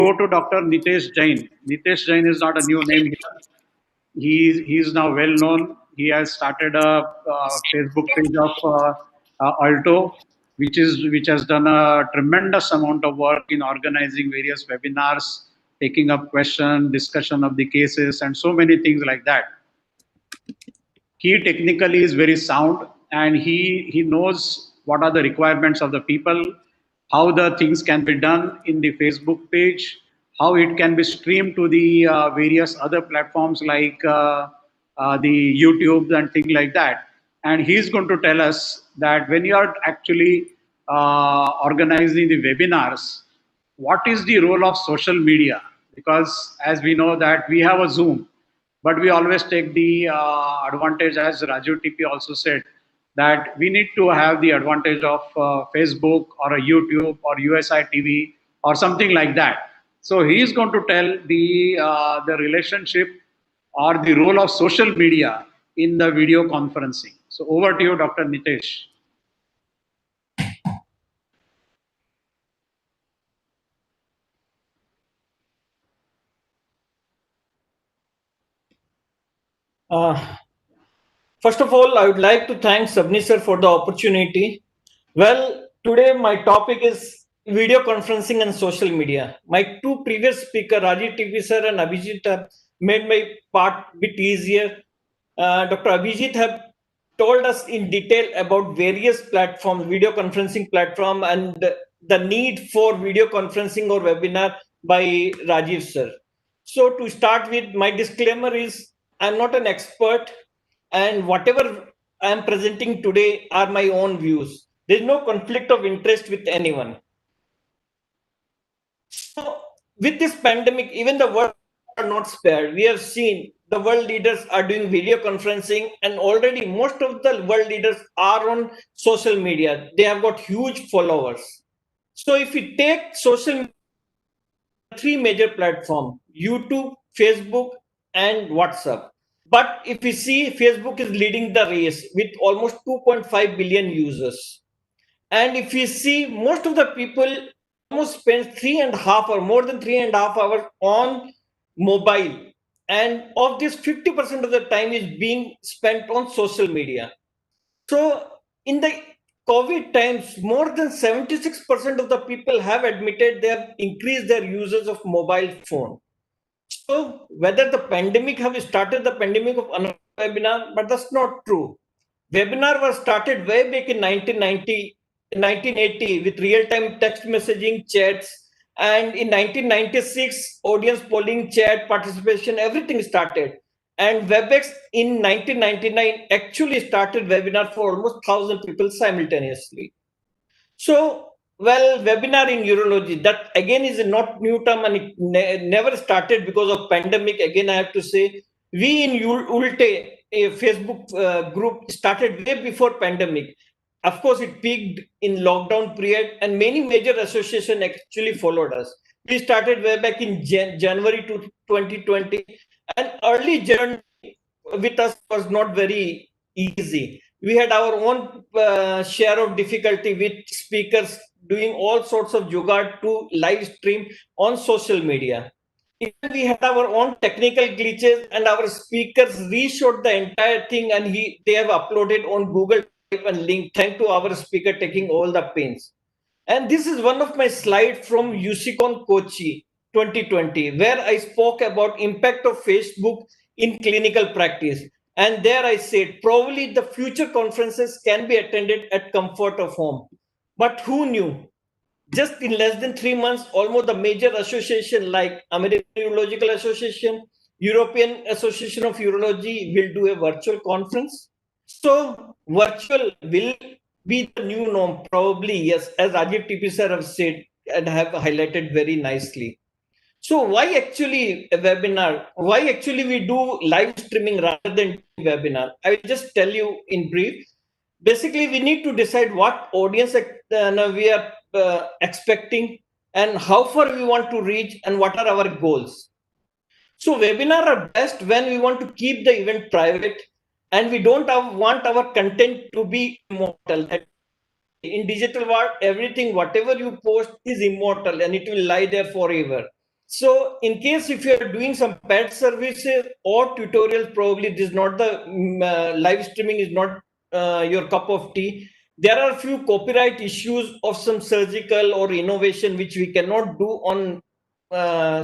go to Dr. Nitesh Jain. Nitesh Jain is not a new name here. He is now well known. He has started a Facebook page of Alto, which has done a tremendous amount of work in organizing various webinars, taking up question, discussion of the cases, and so many things like that. He technically is very sound, and he knows what are the requirements of the people, how the things can be done in the Facebook page, how it can be streamed to the various other platforms like the YouTube and things like that. And he's going to tell us that when you are actually organizing the webinars, what is the role of social media? Because as we know that we have a Zoom, but we always take the advantage, as Raju TP also said, that we need to have the advantage of Facebook or a YouTube or USI TV or something like that. So he is going to tell the relationship or the role of social media in the video conferencing. So over to you, Dr. Nitesh. First of all, I would like to thank Sabni sir for the opportunity. Well, today my topic is video conferencing and social media. My two previous speakers, Rajiv TV sir and Abhijit, have made my part a bit easier. Dr. Abhijit have told us in detail about various platforms, video conferencing platform, and the need for video conferencing or webinar by Rajiv sir. So to start with, my disclaimer is I'm not an expert, and whatever I am presenting today are my own views. There is no conflict of interest with anyone. So with this pandemic, even the world are not spared. We have seen the world leaders are doing video conferencing, and already most of the world leaders are on social media. They have got huge followers. So if we take social media, three major platforms: YouTube, Facebook, and WhatsApp. But if we see, Facebook is leading the race with almost 2.5 billion users. And if we see, most of the people almost spend 3.5 or more than 3.5 hours on mobile. And of this, 50% of the time is being spent on social media. So in the COVID times, more than 76% of the people have admitted they have increased their usage of mobile phone. So whether the pandemic have started the pandemic of webinar, but that's not true. Webinar was started way back in 1980 with real-time text messaging, chats, and in 1996, audience polling, chat, participation, everything started. And Webex in 1999 actually started webinar for almost 1,000 people simultaneously. So, well, webinar in urology, that again is a not new term, and it never started because of pandemic. Again, I have to say, we in Ulte, a Facebook group, started way before pandemic. Of course, it peaked in lockdown period, and many major associations actually followed us. We started way back in January 2020, and early journey with us was not very easy. We had our own share of difficulty with speakers doing all sorts of jugaad to live stream on social media. Even we had our own technical glitches, and our speakers reshot the entire thing, and they have uploaded on Google Drive and link. Thank to our speaker taking all the pains. And this is one of my slides from UCCon Kochi 2020, where I spoke about impact of Facebook in clinical practice. And there I said, probably the future conferences can be attended at comfort of home. But who knew? Just in less than 3 months, almost the major association like American Urological Association, European Association of Urology will do a virtual conference. So virtual will be the new norm, probably, yes, as Rajiv TP sir have said and have highlighted very nicely. So why actually a webinar? Why actually we do live streaming rather than webinar? I will just tell you in brief. Basically, we need to decide what audience we are expecting and how far we want to reach and what are our goals. So webinar are best when we want to keep the event private and we don't want our content to be immortal. In digital world, everything, whatever you post is immortal and it will lie there forever. So in case if you are doing some pet services or tutorials, probably this is not the live streaming is not your cup of tea. There are a few copyright issues of some surgical or innovation which we cannot do on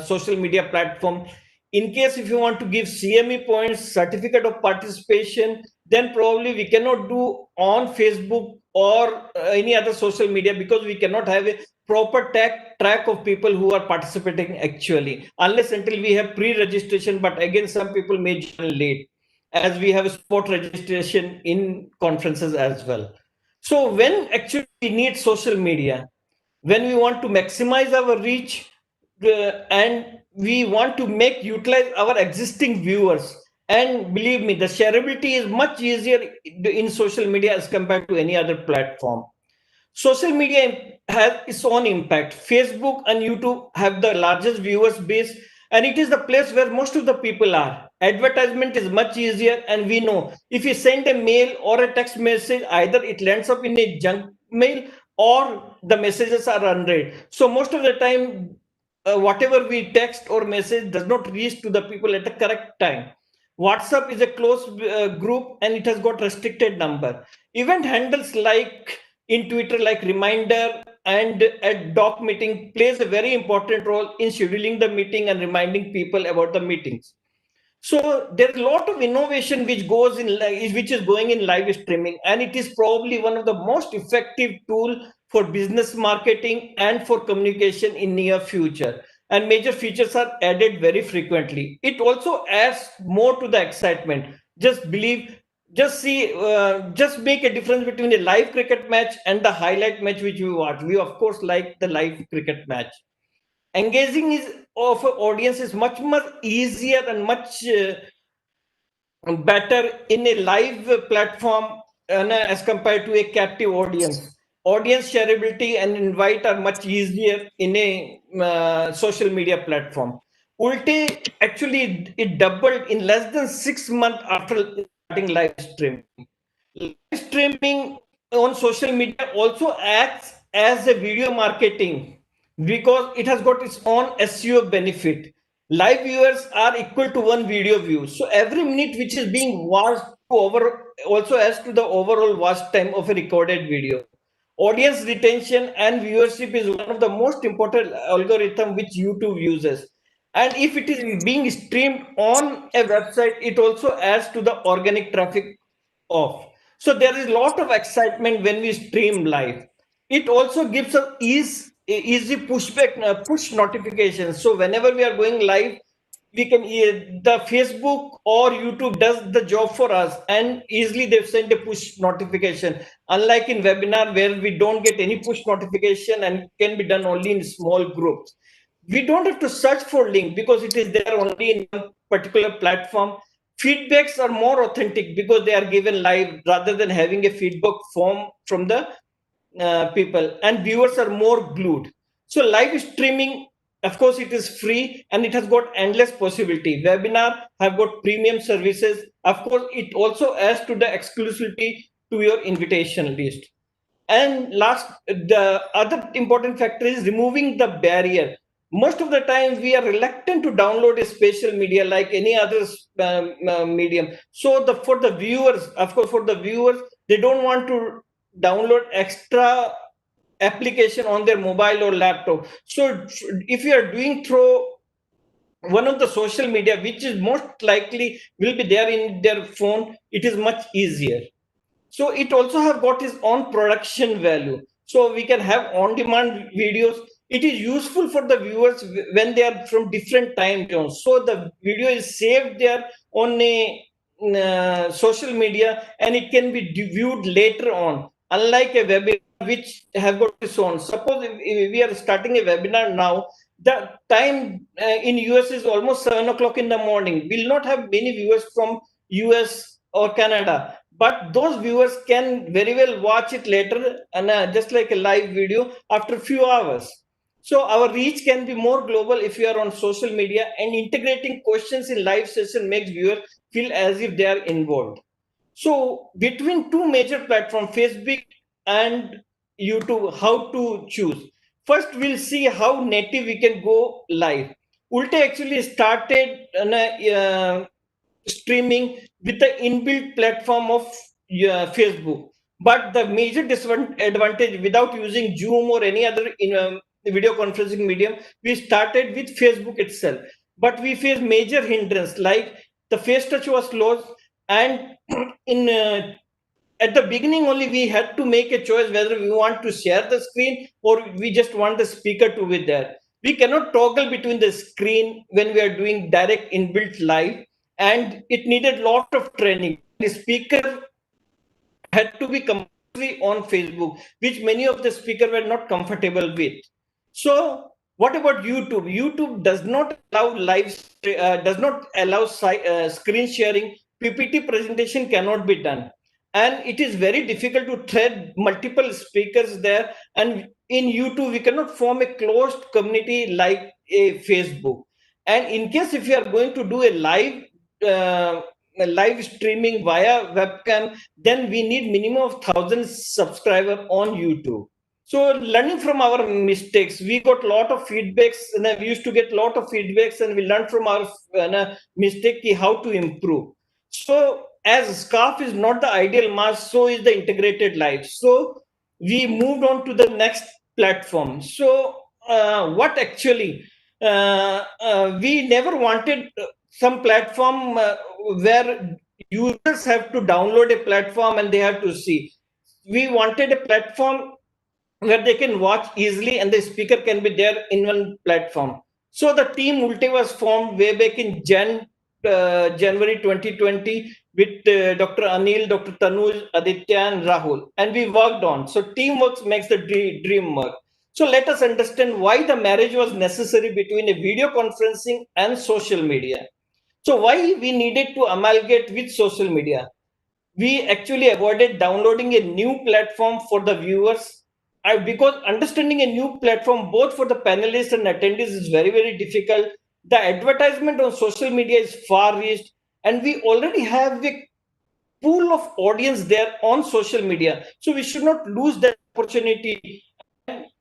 social media platform. In case if you want to give CME points, certificate of participation, then probably we cannot do on Facebook or any other social media, because we cannot have a proper track of people who are participating actually, unless until we have pre-registration. But again, some people may join late, as we have a spot registration in conferences as well. So when actually we need social media, when we want to maximize our reach, and we want to make utilize our existing viewers, and believe me, the shareability is much easier in social media as compared to any other platform. Social media has its own impact. Facebook and YouTube have the largest viewers base, and it is the place where most of the people are. Advertisement is much easier, and we know if you send a mail or a text message, either it lands up in a junk mail or the messages are unread. So most of the time, whatever we text or message does not reach to the people at the correct time. WhatsApp is a closed group, and it has got restricted number. Event handles like in Twitter, like Reminder and at Doc Meeting, plays a very important role in scheduling the meeting and reminding people about the meetings. So there's a lot of innovation which goes in, which is going in live streaming, and it is probably one of the most effective tool for business marketing and for communication in near future. And major features are added very frequently. It also adds more to the excitement. Just believe, just see, just make a difference between a live cricket match and the highlight match which we watch. We of course like the live cricket match. Engaging is of an audience is much more easier and much better in a live platform as compared to a captive audience. Audience shareability and invite are much easier in a social media platform. Ulte actually it doubled in less than 6 months after starting live streaming. Live streaming on social media also acts as a video marketing, because it has got its own SEO benefit. Live viewers are equal to one video view. So every minute which is being watched over also adds to the overall watch time of a recorded video. Audience retention and viewership is one of the most important algorithm which YouTube uses. And if it is being streamed on a website, it also adds to the organic traffic off. So there is a lot of excitement when we stream live. It also gives us easy push notifications. So whenever we are going live, we can the Facebook or YouTube does the job for us, and easily they send a push notification. Unlike in webinar where we don't get any push notification and can be done only in small groups. We don't have to search for link because it is there only in one particular platform. Feedbacks are more authentic because they are given live rather than having a feedback form from the people, and viewers are more glued. So live streaming, of course, it is free and it has got endless possibility. Webinar have got premium services. Of course, it also adds to the exclusivity to your invitation list. And last, the other important factor is removing the barrier. Most of the time, we are reluctant to download a spatial media like any other medium. So, for the viewers, of course, for the viewers, they don't want to download extra application on their mobile or laptop. So, if you are doing through one of the social media, which is most likely will be there in their phone, it is much easier. So it also have got its own production value. So we can have on-demand videos. It is useful for the viewers when they are from different time zones. So the video is saved there on a social media, and it can be viewed later on. Unlike a webinar which have got its own. Suppose if we are starting a webinar now, the time in US is almost 7 o'clock in the morning. We'll not have many viewers from US or Canada, but those viewers can very well watch it later, and just like a live video after a few hours. So our reach can be more global if we are on social media, and integrating questions in live session makes viewers feel as if they are involved. So between two major platforms, Facebook and YouTube, how to choose? First, we'll see how native we can go live. Ulte actually started streaming with the inbuilt platform of Facebook. But the major disadvantage, without using Zoom or any other video conferencing medium, we started with Facebook itself. But we faced major hindrance, like the face touch was closed, and in at the beginning only we had to make a choice whether we want to share the screen or we just want the speaker to be there. We cannot toggle between the screen when we are doing direct inbuilt live, and it needed lot of training. The speaker had to be completely on Facebook, which many of the speakers were not comfortable with. So, what about YouTube? YouTube does not allow does not allow screen sharing. PPT presentation cannot be done, and it is very difficult to thread multiple speakers there. And in YouTube, we cannot form a closed community like a Facebook. And in case if you are going to do uh, a live streaming via webcam, then we need minimum of 1,000 subscriber on YouTube. So learning from our mistakes, we got lot of feedbacks, and we used to get lot of feedbacks, and we learned from our mistake how to improve. So as scarf is not the ideal mask, so is the integrated life. So we moved on to the next platform. So what actually we never wanted some platform where users have to download a platform and they have to see. We wanted a platform where they can watch easily and the speaker can be there in one platform. So the team Ulte was formed way back in January 2020 with Dr. Anil, Dr. Tanuj, Aditya, and Rahul, and we worked on. So teamwork makes the dream work. So let us understand why the marriage was necessary between a video conferencing and social media. So why we needed to amalgate with social media? We actually avoided downloading a new platform for the viewers. Because understanding a new platform both for the panelists and attendees is very, very difficult. The advertisement on social media is far reached, and we already have a pool of audience there on social media. So we should not lose that opportunity.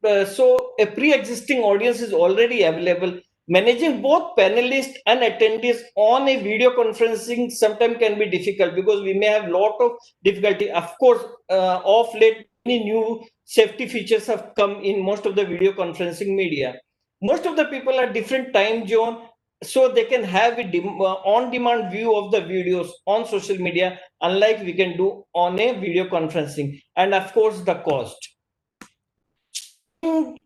So a pre-existing audience is already available. Managing both panelists and attendees on a video conferencing sometimes can be difficult because we may have lot of difficulty. Of course, of late, many new safety features have come in most of the video conferencing media. Most of the people are different time zone, so they can have a on-demand view of the videos on social media, unlike we can do on a video conferencing. And of course, the cost.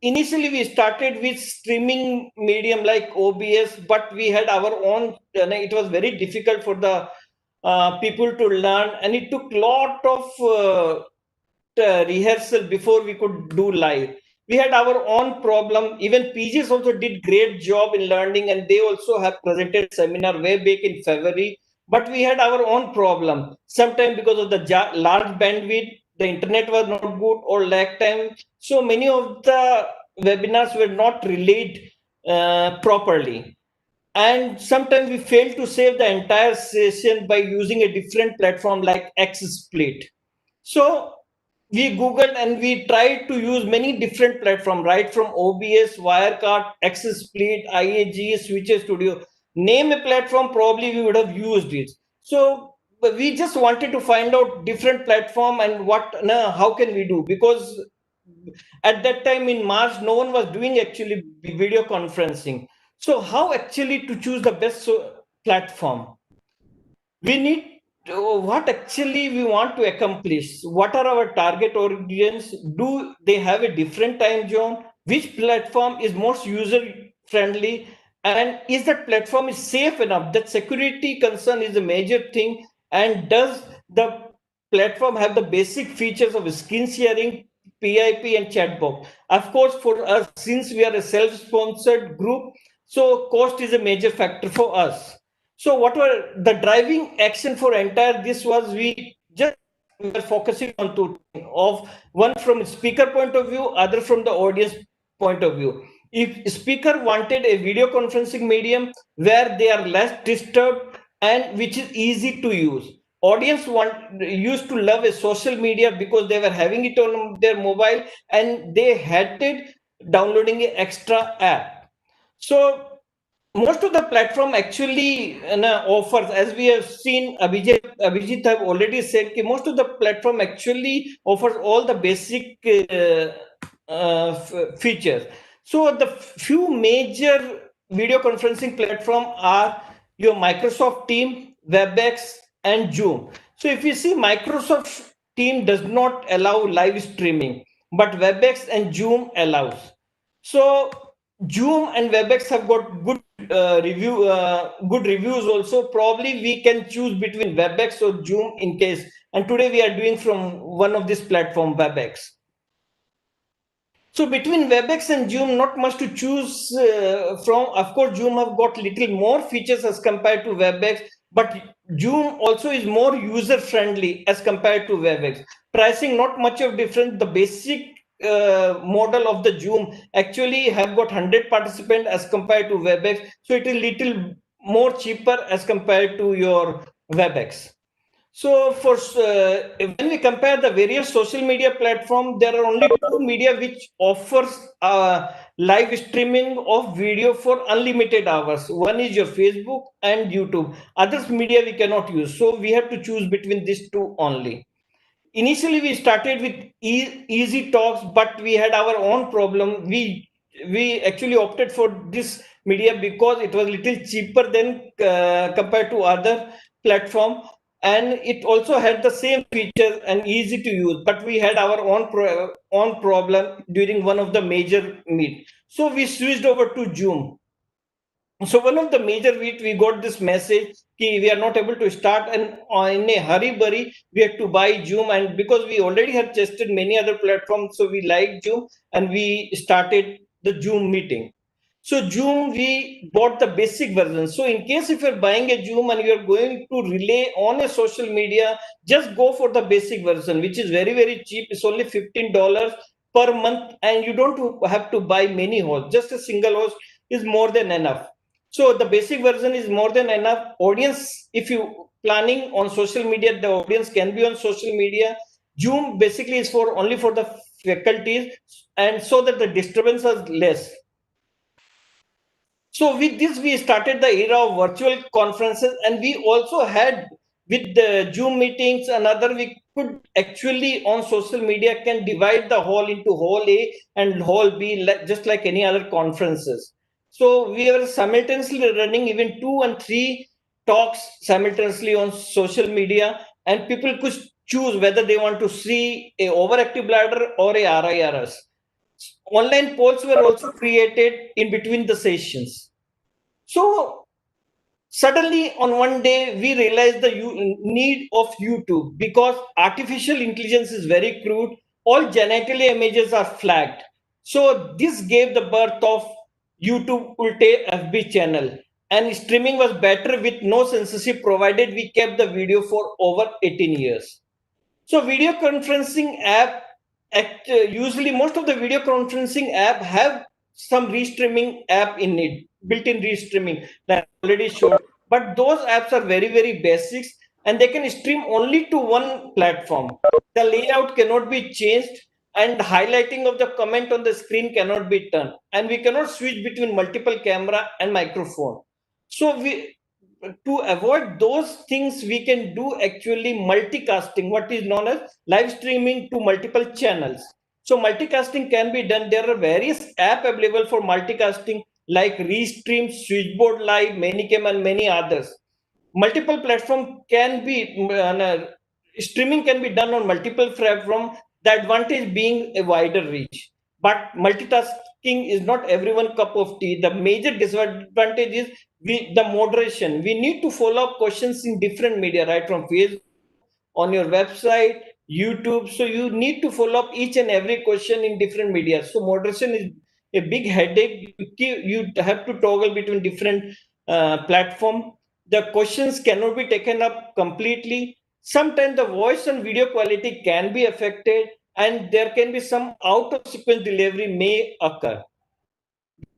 Initially we started with streaming medium like OBS, but we had our own. It was very difficult for the people to learn, and it took lot of rehearsal before we could do live. We had our own problem. Even PGs also did great job in learning, and they also have presented seminar way back in February. But we had our own problem. Sometimes because of the large bandwidth, the internet was not good or lag time. So many of the webinars were not relayed properly. And sometimes we fail to save the entire session by using a different platform like XSplit. So we Googled and we tried to use many different platforms, right from OBS, Wirecard, XSplit, IAG, Switcher Studio. Name a platform, probably we would have used it. So but we just wanted to find out different platform and how can we do, because at that time in March, no one was doing actually video conferencing. So how actually to choose the best platform? We need what actually we want to accomplish. What are our target audience? Do they have a different time zone? Which platform is most user friendly? And is that platform is safe enough? That security concern is a major thing. And does the platform have the basic features of screen sharing, PIP, and chatbot? Of course, for us, since we are a self-sponsored group, so cost is a major factor for us. So what were the driving action for entire this was we just were focusing on two things, of one from speaker point of view, other from the audience point of view. If speaker wanted a video conferencing medium where they are less disturbed and which is easy to use. Audience used to love a social media because they were having it on their mobile and they hated downloading an extra app. So most of the platform actually offers, as we have seen, Abhijit have already said, most of the platform actually offers all the basic features. So the few major video conferencing platform are your Microsoft Team, Webex, and Zoom. So if you see, Microsoft Team does not allow live streaming, but Webex and Zoom allows. So Zoom and Webex have got good reviews also. Probably we can choose between Webex or Zoom in case. And today we are doing from one of this platform, Webex. So between Webex and Zoom, not much to choose from. Of course, Zoom have got little more features as compared to Webex, but Zoom also is more user friendly as compared to Webex. Pricing not much of difference. The basic model of the Zoom actually have got 100 participants as compared to Webex, so it is little more cheaper as compared to your Webex. So when we compare the various social media platform, there are only two media which offers live streaming of video for unlimited hours. One is your Facebook and YouTube. Others media we cannot use. So we have to choose between these two only. Initially we started with easy talks, but we had our own problem. We actually opted for this media because it was little cheaper than compared to other platform, and it also had the same features and easy to use, but we had our own problem during one of the major meet, so we switched over to Zoom. So one of the major we got this message ki we are not able to start, and in a hurry burry we had to buy Zoom, and because we already had tested many other platforms, so we liked Zoom and we started the Zoom meeting. So Zoom, we bought the basic version. So in case if you're buying a Zoom and you're going to relay on a social media, just go for the basic version, which is very, very cheap. It's only $15 per month, and you don't have to buy many hosts. Just a single host is more than enough. So the basic version is more than enough. Audience, if you planning on social media, the audience can be on social media. Zoom basically is for only for the faculties, and so that the disturbance is less. So with this, we started the era of virtual conferences, and we also had with the Zoom meetings and other, we could actually on social media can divide the hall into hall A and hall B, just like any other conferences. So we were simultaneously running even 2 and 3 talks simultaneously on social media, and people could choose whether they want to see a overactive bladder or a RIRS. Online polls were also created in between the sessions. So suddenly on one day we realized the need of YouTube because artificial intelligence is very crude. All genitally images are flagged. So this gave the birth of YouTube Ulte FB channel. And streaming was better with no censorship provided we kept the video for over 18 years. So video conferencing app, usually most of the video conferencing app have some restreaming app in it, built-in restreaming that I already showed. But those apps are very, very basics, and they can stream only to one platform. The layout cannot be changed, and highlighting of the comment on the screen cannot be done. And we cannot switch between multiple camera and microphone. So we to avoid those things, we can do actually multicasting, what is known as live streaming to multiple channels. So multicasting can be done. There are various app available for multicasting like Restream, Switchboard Live, Manicam, and many others. Multiple platform can be streaming can be done on multiple platform. The advantage being a wider reach, but multitasking is not everyone cup of tea. The major disadvantage is the moderation. We need to follow up questions in different media, right from Facebook, on your website, YouTube. So you need to follow up each and every question in different media. So moderation is a big headache. You have to toggle between different platform. The questions cannot be taken up completely. Sometimes the voice and video quality can be affected, and there can be some out of sequence delivery may occur.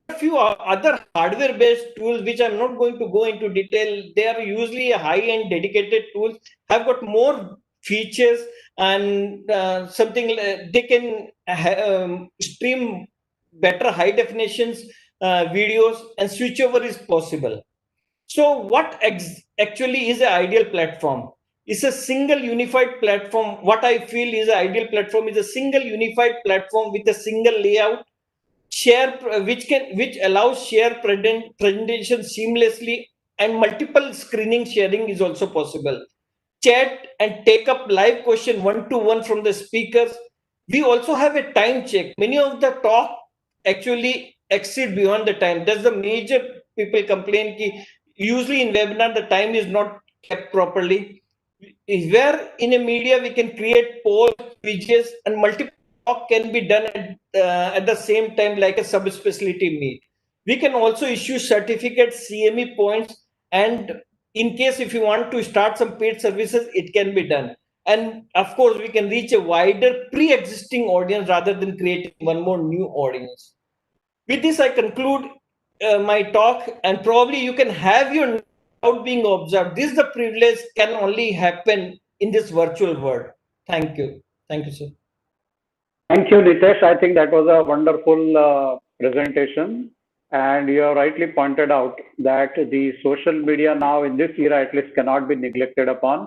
A few other hardware based tools which I'm not going to go into detail. They are usually high end dedicated tools, have got more features, and something they can stream better high definitions videos, and switchover is possible. So what actually is an ideal platform? It's a single unified platform. What I feel is an ideal platform is a single unified platform with a single layout, which allows share presentation seamlessly, and multiple screening sharing is also possible. Chat and take up live question one to one from the speakers. We also have a time check. Many of the talk actually exceed beyond the time. That's the major people complain ki usually in webinar the time is not kept properly. Where in a media we can create polls, quizzes, and multiple talk can be done at the same time like a subspecialty meet. We can also issue certificates, CME points, and in case if you want to start some paid services, it can be done. And of course, we can reach a wider pre-existing audience rather than creating one more new audience. With this, I conclude my talk, and probably you can have your doubt being observed. This the privilege can only happen in this virtual world. Thank you. Thank you, sir. Thank you, Nitesh. I think that was a wonderful presentation. And you have rightly pointed out that the social media now in this era at least cannot be neglected upon.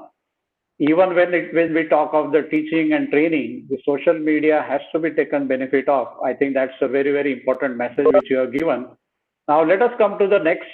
Even when we talk of the teaching and training, the social media has to be taken benefit of. I think that's a very, very important message which you have given. Now let us come to the next